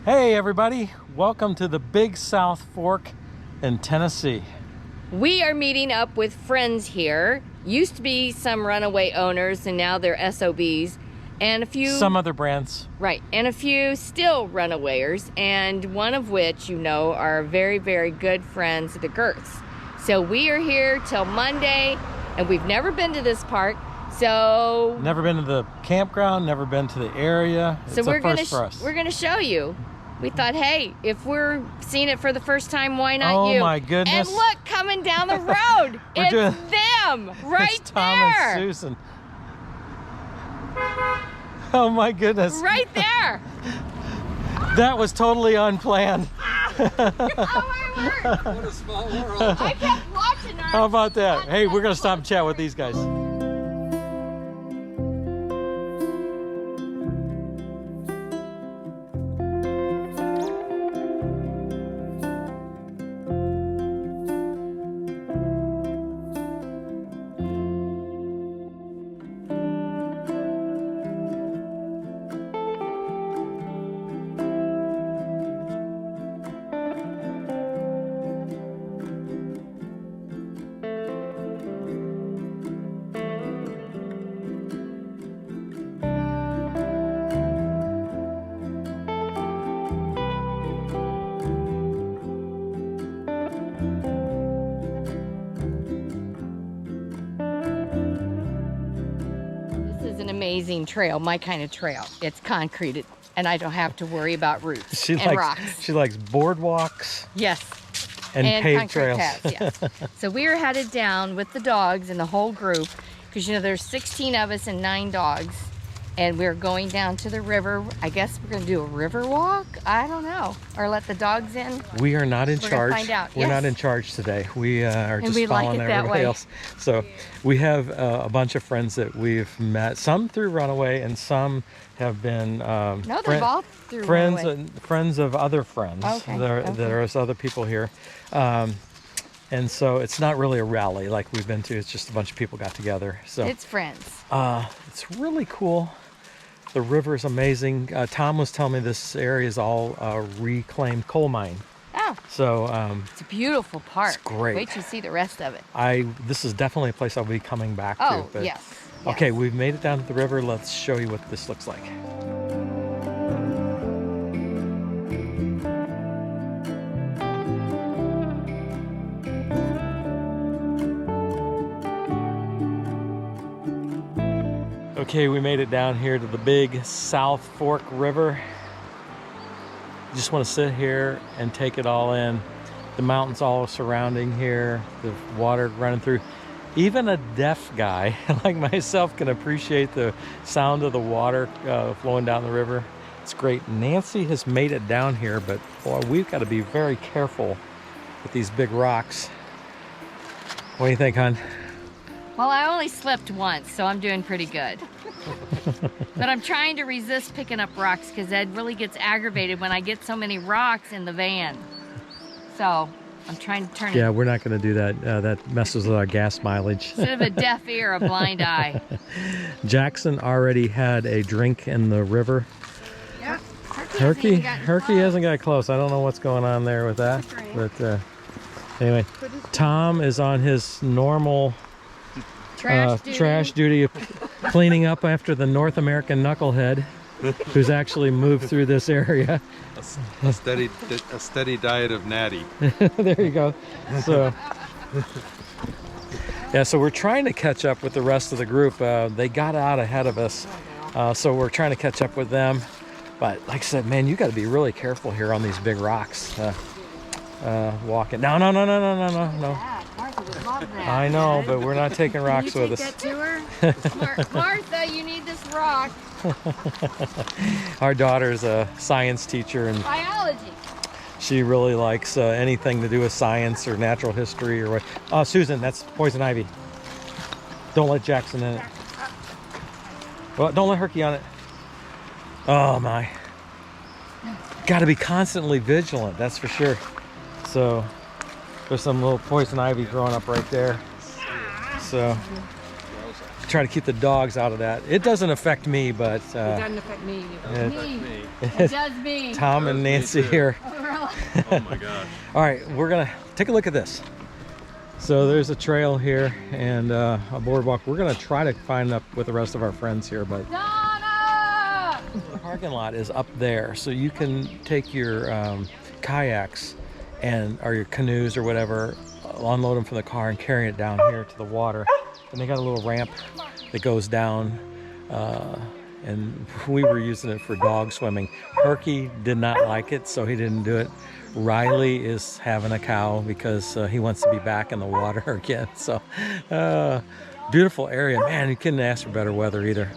Hey everybody, welcome to the Big South Fork in Tennessee. We are meeting up with friends here. Used to be some Runaway owners and now they're SOBs. And a few... Some other brands. Right, and a few still Runawayers, and one of which you know are very, very good friends, the Gerths. So we are here till Monday, and we've never been to this park, so... Never been to the campground, never been to the area. So it's a first for us. We're gonna show you. We thought, hey, if we're seeing it for the first time, why not you? Oh my goodness. And look, coming down the road, it's them, right it's Tom there. and Susan. Oh my goodness. Right there. That was totally unplanned. Oh my word. What a small world. I kept watching her. How about that? Hey, we're gonna stop and chat with these guys. Amazing trail, my kind of trail. It's concreted, and I don't have to worry about roots and rocks. She likes boardwalks. Yes. And paved trails. Paths, yes. So we are headed down with the dogs and the whole group, because you know there's 16 of us and 9 dogs, and we're going down to the river. I guess we're going to do a river walk. I don't know, or let the dogs in. We are not in charge. Find out. We're not in charge today. We are just following like everybody else. So we have a bunch of friends that we've met. Some through Runaway, and some have been no, they're all through Runaway. Friends of other friends. Okay. There's other people here. And so it's not really a rally like we've been to. It's just a bunch of people got together. So it's friends. It's really cool. The river is amazing. Tom was telling me this area is all reclaimed coal mine. Oh. So it's a beautiful park. It's great. Wait till you see the rest of it. This is definitely a place I'll be coming back to. Oh, but, yes. Okay, we've made it down to the river. Let's show you what this looks like. Okay, we made it down here to the Big South Fork River. Just want to sit here and take it all in. The mountains all surrounding here, the water running through. Even a deaf guy like myself can appreciate the sound of the water flowing down the river. It's great. Nancy has made it down here, but boy, we've got to be very careful with these big rocks. What do you think, hon? Well, I only slipped once, so I'm doing pretty good. But I'm trying to resist picking up rocks because Ed really gets aggravated when I get so many rocks in the van. So I'm trying to turn it. Yeah, we're not going to do that. That messes with our gas mileage. Instead of a deaf ear, a blind eye. Jackson already had a drink in the river. Yeah. Herky hasn't got close. I don't know what's going on there with that. But anyway, Tom is on his normal trash duty of cleaning up after the North American knucklehead who's actually moved through this area. A steady diet of natty. There you go. So yeah, so we're trying to catch up with the rest of the group. They got out ahead of us, so we're trying to catch up with them. But like I said, man, you got to be really careful here on these big rocks walking. No. I know, but we're not taking rocks with us. That to her? Martha, you need this rock. Our daughter's a science teacher and biology. She really likes anything to do with science or natural history or what. Oh, Susan, that's poison ivy. Don't let Jackson in it. Well, don't let Herky on it. Oh my. Got to be constantly vigilant, that's for sure. So there's some little poison ivy growing up right there. So try to keep the dogs out of that. It doesn't affect me, but It doesn't affect me either. It does me. Tom and Nancy here. Oh, really? Oh my gosh. All right, we're gonna take a look at this. So there's a trail here and a boardwalk. We're gonna try to find up with the rest of our friends here, but Donna! the parking lot is up there, so you can take your kayaks or your canoes or whatever, unload them from the car and carry it down here to the water. And they got a little ramp that goes down, and we were using it for dog swimming. Herky did not like it, so he didn't do it. Riley is having a cow because he wants to be back in the water again. So beautiful area, man. You couldn't ask for better weather either.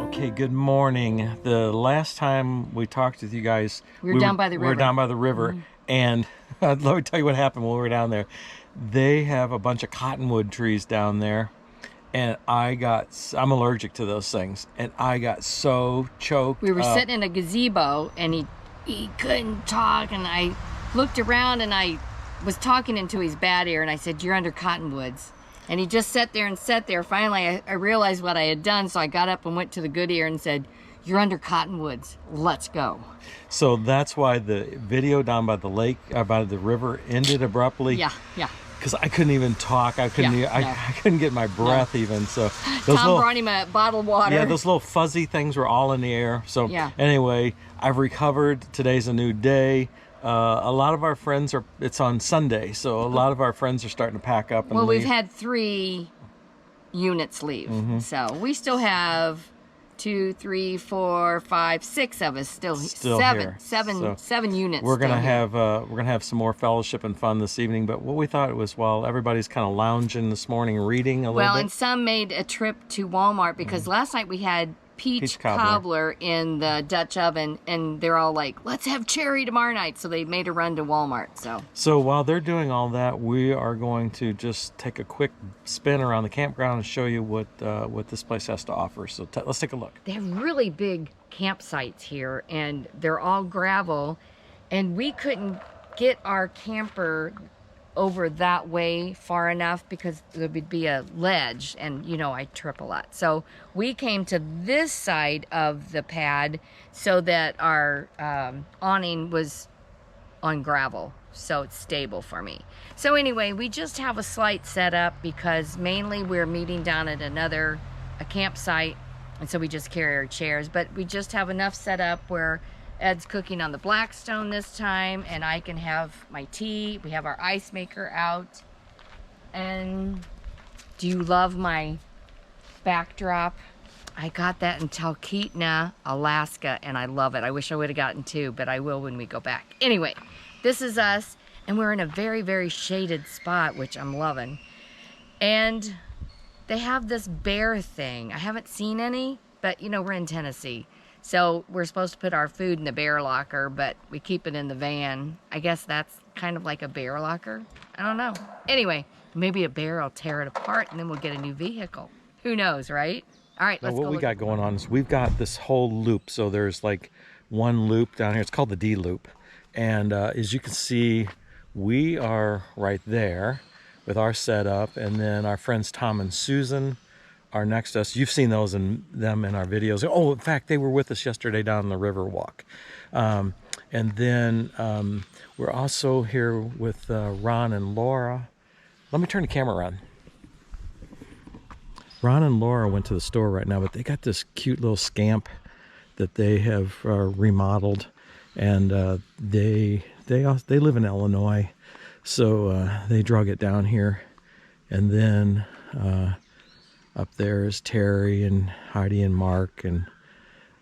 Okay, good morning. The last time we talked with you guys, We were down by the river. We were down by the river, and let me tell you what happened when we were down there. They have a bunch of cottonwood trees down there, and I'm allergic to those things, and I got so choked. We were up. sitting in a gazebo, and he couldn't talk, and I looked around, and I was talking into his bad ear, and I said, "You're under cottonwoods." And he just sat there and sat there. Finally, I realized what I had done, so I got up and went to the good ear and said, "You're under cottonwoods. Let's go." So that's why the video down by the lake, by the river, ended abruptly. Yeah. Because I couldn't even talk. I couldn't. Yeah, no. I couldn't get my breath even. So Tom brought him a bottle of water. Yeah, those little fuzzy things were all in the air. So Yeah. anyway, I've recovered. Today's a new day. A lot of our friends it's on Sunday, so a lot of our friends are starting to pack up and Well, leave. we've had 3 units leave. Mm-hmm. So we still have 2, 3, 4, 5, 6 of us still here. seven units. We're gonna still here. have some more fellowship and fun this evening. But what we thought was, well, everybody's kind of lounging this morning, reading a little Well, bit. and some made a trip to Walmart because last night we had peach cobbler in the Dutch oven, and they're all like, "Let's have cherry tomorrow night." So they made a run to Walmart. So while they're doing all that, we are going to just take a quick spin around the campground and show you what this place has to offer. So let's take a look. They have really big campsites here, and they're all gravel, and we couldn't get our camper over that way far enough because there would be a ledge, and you know I trip a lot. So we came to this side of the pad so that our awning was on gravel, so it's stable for me. So anyway, we just have a slight setup because mainly we're meeting down at a campsite, and so we just carry our chairs, but we just have enough set up where Ed's cooking on the Blackstone this time, and I can have my tea. We have our ice maker out. And do you love my backdrop? I got that in Talkeetna, Alaska, and I love it. I wish I would have gotten 2, but I will when we go back. Anyway, this is us, and we're in a very, very shaded spot, which I'm loving. And they have this bear thing. I haven't seen any, but you know, we're in Tennessee. So we're supposed to put our food in the bear locker, but we keep it in the van. I guess that's kind of like a bear locker. I don't know. Anyway, maybe a bear will tear it apart and then we'll get a new vehicle. Who knows, right? All right, let's go. What we got going on is we've got this whole loop. So there's like one loop down here. It's called the D loop. And as you can see, we are right there with our setup. And then our friends Tom and Susan are next to us. You've seen them in our videos. Oh, in fact, they were with us yesterday down the river walk. And then we're also here with Ron and Laura. Let me turn the camera around. Ron and Laura went to the store right now, but they got this cute little scamp that they have remodeled, and they live in Illinois, so they drug it down here, and then Up there is Terry and Heidi and Mark, and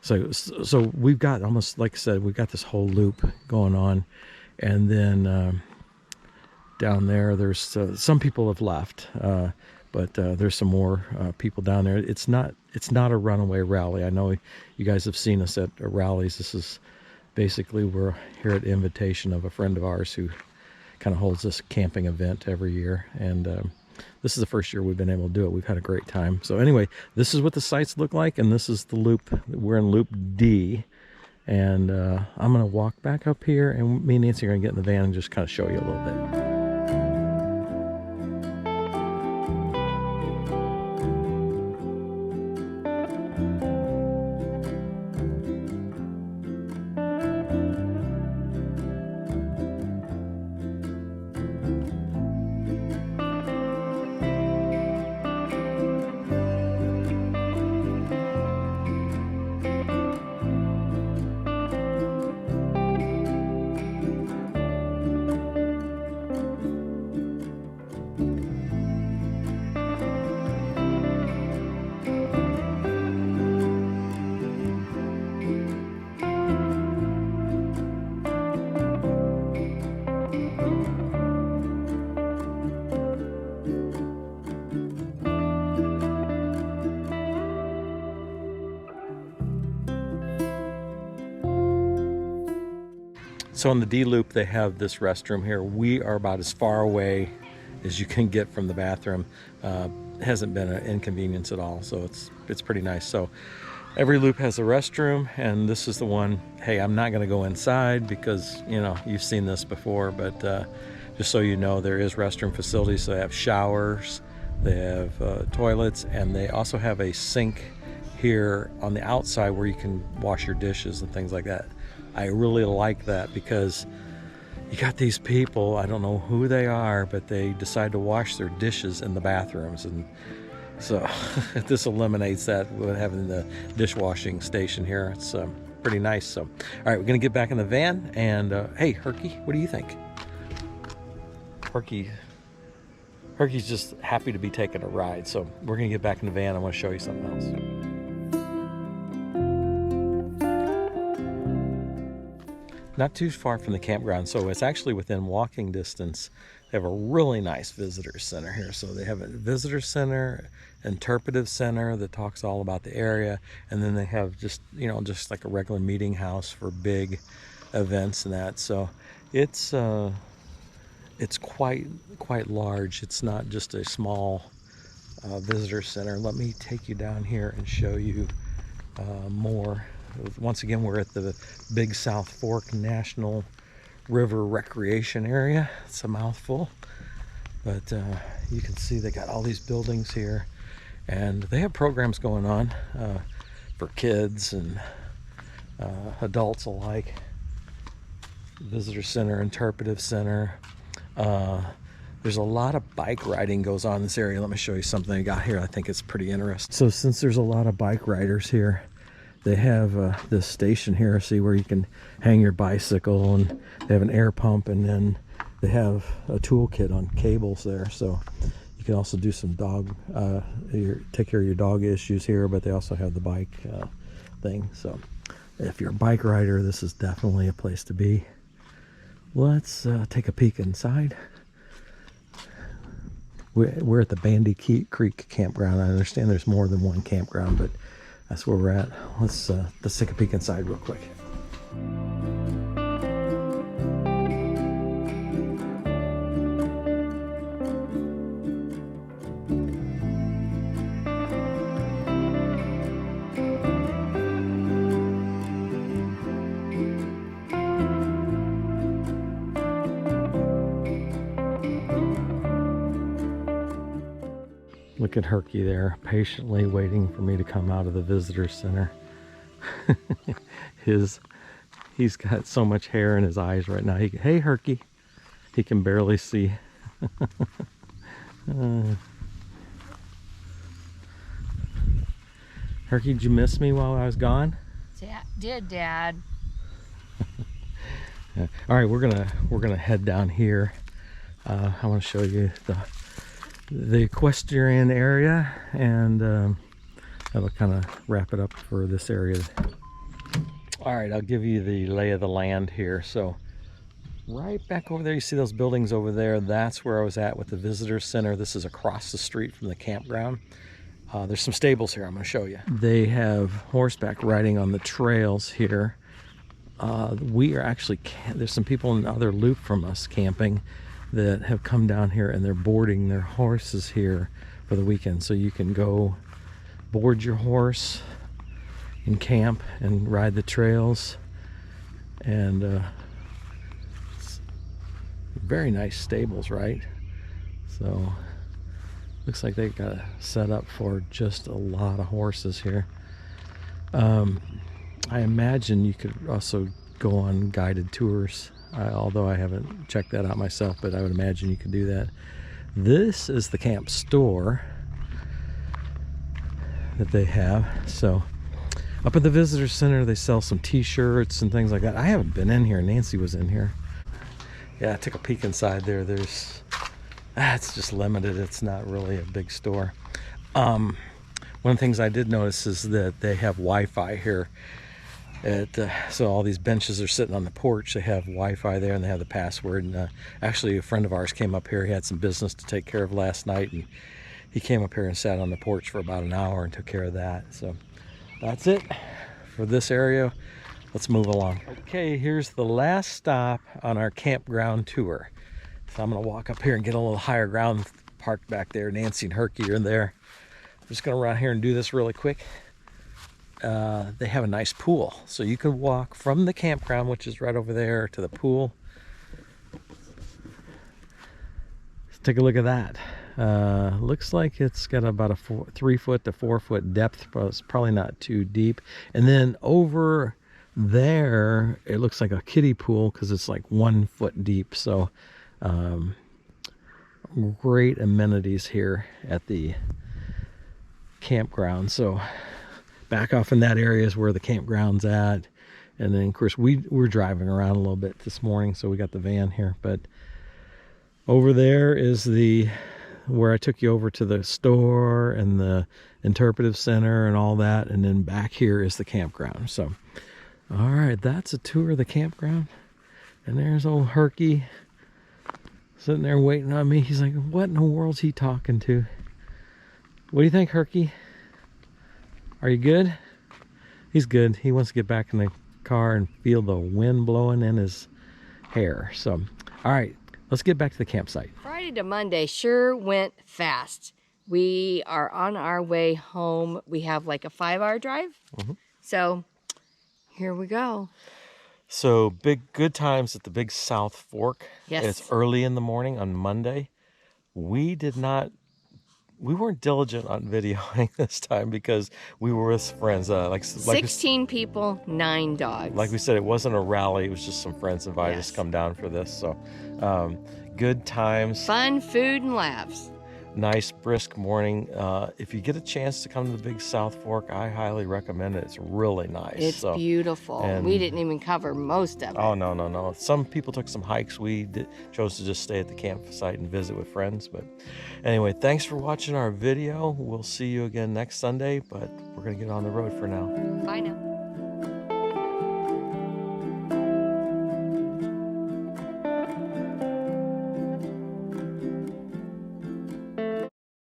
so we've got almost, like I said, we've got this whole loop going on. And then down there's some people have left, but there's some more people down there. It's not a runaway rally. I know you guys have seen us at rallies. This is basically, we're here at the invitation of a friend of ours who kind of holds this camping event every year, and this is the first year we've been able to do it. We've had a great time. So anyway, this is what the sites look like, and this is the loop. We're in loop D, and I'm going to walk back up here, and me and Nancy are going to get in the van and just kind of show you a little bit. So in the D loop, they have this restroom here. We are about as far away as you can get from the bathroom. It hasn't been an inconvenience at all, so it's pretty nice. So every loop has a restroom, and this is the one. Hey, I'm not going to go inside because, you know, you've seen this before, but just so you know, there is restroom facilities. So they have showers, they have toilets, and they also have a sink here on the outside where you can wash your dishes and things like that. I really like that because you got these people, I don't know who they are, but they decide to wash their dishes in the bathrooms. And so this eliminates that with having the dishwashing station here. It's pretty nice. So, all right, we're going to get back in the van. And hey, Herky, what do you think? Herky's just happy to be taking a ride. So we're going to get back in the van. I want to show you something else. Not too far from the campground, so it's actually within walking distance. They have a really nice visitor center here. So they have a visitor center, interpretive center that talks all about the area, and then they have just like a regular meeting house for big events and that. So it's quite large. It's not just a small visitor center. Let me take you down here and show you more. Once again, we're at the Big South Fork National River Recreation Area. It's a mouthful, but you can see they got all these buildings here, and they have programs going on for kids and adults alike. Visitor center, interpretive center. There's a lot of bike riding goes on in this area. Let me show you something I got here. I think it's pretty interesting. So since there's a lot of bike riders here, they have this station here, see, where you can hang your bicycle, and they have an air pump, and then they have a toolkit on cables there. So you can also do some take care of your dog issues here, but they also have the bike thing. So if you're a bike rider, this is definitely a place to be. Let's take a peek inside. We're at the Bandy Creek campground. I understand there's more than one campground, but that's where we're at. Let's take a peek inside real quick. Look at Herky there, patiently waiting for me to come out of the visitor center. He's got so much hair in his eyes right now. Hey, Herky. He can barely see. Herky, did you miss me while I was gone? Did, Dad. All right, we're gonna head down here. I want to show you the equestrian area, and that'll kind of wrap it up for this area. All right, I'll give you the lay of the land here. So right back over there, you see those buildings over there? That's where I was at with the visitor center. This is across the street from the campground. There's some stables here I'm going to show you. They have horseback riding on the trails here. We are actually, there's some people in the other loop from us camping that have come down here, and they're boarding their horses here for the weekend. So you can go board your horse and camp and ride the trails. And very nice stables, right? So looks like they got it set up for just a lot of horses here. I imagine you could also go on guided tours, although I haven't checked that out myself, but I would imagine you could do that. This is the camp store that they have. So up at the visitor center, they sell some t-shirts and things like that. I haven't been in here. Nancy was in here. Yeah, I took a peek inside there. There's, it's just limited. It's not really a big store. One of the things I did notice is that they have Wi-Fi here. So all these benches are sitting on the porch. They have Wi-Fi there, and they have the password. And actually, a friend of ours came up here. He had some business to take care of last night, and he came up here and sat on the porch for about an hour and took care of that. So that's it for this area. Let's move along. Okay, here's the last stop on our campground tour. So I'm gonna walk up here and get a little higher ground, parked back there. Nancy and Herky are in there. I'm just gonna run here and do this really quick. They have a nice pool, so you can walk from the campground, which is right over there, to the pool. Let's take a look at that. Looks like it's got about a 3 foot to 4 foot depth, but it's probably not too deep. And then over there, it looks like a kiddie pool because it's like 1 foot deep. So great amenities here at the campground. So back off in that area is where the campground's at. And then of course we're driving around a little bit this morning, so we got the van here. But over there is where I took you over to the store and the interpretive center and all that. And then back here is the campground. So all right, that's a tour of the campground. And there's old Herky sitting there waiting on me. He's like, what in the world's he talking to? What do you think, Herky? Are you good? He's good. He wants to get back in the car and feel the wind blowing in his hair. So, all right, let's get back to the campsite. Friday to Monday sure went fast. We are on our way home. We have like a 5-hour drive. So here we go. So good times at the Big South Fork. Yes. It's early in the morning on Monday. We weren't diligent on videoing this time because we were with friends. Like 16 people, 9 dogs. Like we said, it wasn't a rally. It was just some friends invited us Yes. to come down for this. So good times. Fun, food, and laughs. Nice, brisk morning. If you get a chance to come to the Big South Fork, I highly recommend it. It's really nice. It's beautiful. and- We didn't even cover most of it. Oh, no. Some people took some hikes. We chose to just stay at the campsite and visit with friends. But anyway, thanks for watching our video. We'll see you again next Sunday, but we're going to get on the road for now. Bye now.